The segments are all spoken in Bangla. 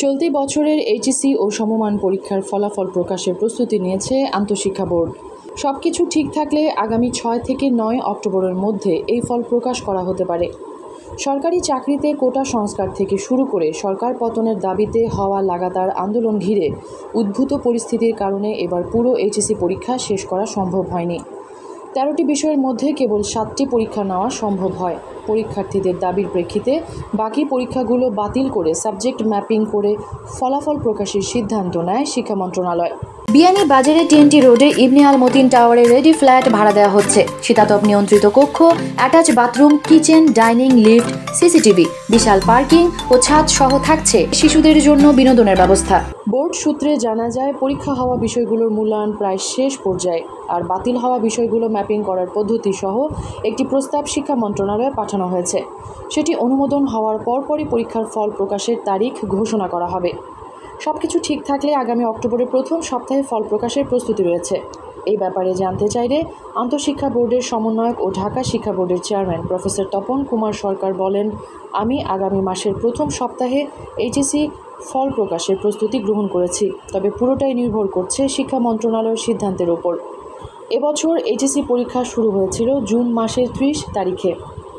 চলতি বছরের এইচএসসি ও সমমান পরীক্ষার ফলাফল প্রকাশের প্রস্তুতি নিয়েছে আন্তঃশিক্ষা বোর্ড। সবকিছু ঠিক থাকলে আগামী 6 থেকে 9 অক্টোবরের মধ্যে এই ফল প্রকাশ করা হতে পারে। সরকারি চাকরিতে কোটা সংস্কার থেকে শুরু করে সরকার পতনের দাবিতে হওয়া লাগাতার আন্দোলন ঘিরে উদ্ভূত পরিস্থিতির কারণে এবার পুরো এইচএসসি পরীক্ষা শেষ করা সম্ভব হয়নি। 13টি বিষয়ের মধ্যে কেবল 7টি পরীক্ষা নেওয়া সম্ভব হয়। পরীক্ষার্থীদের দাবির প্রেক্ষিতে বাকি পরীক্ষাগুলো বাতিল করে সাবজেক্ট ম্যাপিং করে ফলাফল প্রকাশের সিদ্ধান্ত নেয় শিক্ষা মন্ত্রণালয়। বিয়ানীবাজারে টিএনটি রোডে ইবনে আল মতিন টাওয়ারে রেডি ফ্ল্যাট ভাড়া দেওয়া হচ্ছে। শীতাতপ নিয়ন্ত্রিত কক্ষ, attach bathroom, kitchen, dining, lift, CCTV, বিশাল পার্কিং ও ছাদ সহ থাকছে শিশুদের জন্য বিনোদনের ব্যবস্থা। বোর্ড সূত্রে জানা যায়, পরীক্ষা হওয়া বিষয়গুলোর মূল্যায়ন প্রায় শেষ পর্যায়ে, আর বাতিল হওয়া বিষয়গুলো ম্যাপিং করার পদ্ধতি সহ একটি প্রস্তাব শিক্ষা মন্ত্রণালয়ে পাঠানো হয়েছে। সেটি অনুমোদন হওয়ার পরপরই পরীক্ষার ফল প্রকাশের তারিখ ঘোষণা করা হবে। সবকিছু ঠিক থাকলে আগামী অক্টোবরের প্রথম সপ্তাহে ফল প্রকাশের প্রস্তুতি রয়েছে। এই ব্যাপারে জানতে চাইলে আন্তঃশিক্ষা বোর্ডের সমন্বয়ক ও ঢাকা শিক্ষা বোর্ডের চেয়ারম্যান প্রফেসর তপন কুমার সরকার বলেন, আমি আগামী মাসের প্রথম সপ্তাহে এইচএসসি ফল প্রকাশের প্রস্তুতি গ্রহণ করেছি, তবে পুরোটাই নির্ভর করছে শিক্ষা মন্ত্রণালয়ের সিদ্ধান্তের ওপর। এবছর এইচএসসি পরীক্ষা শুরু হয়েছিল জুন মাসের 30 তারিখে।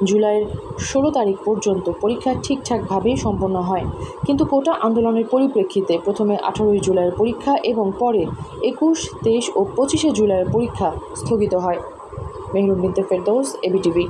জুলাইয়ের 16 তারিখ পর্যন্ত পরীক্ষা ঠিকঠাকভাবেই সম্পন্ন হয়, কিন্তু কোটা আন্দোলনের পরিপ্রেক্ষিতে প্রথমে 18 জুলাইয়ের পরীক্ষা এবং পরে 21, 23 ও 25 জুলাইয়ের পরীক্ষা স্থগিত হয়। মেহরুন বিনতে ফেরদৌস, এবিটিভি।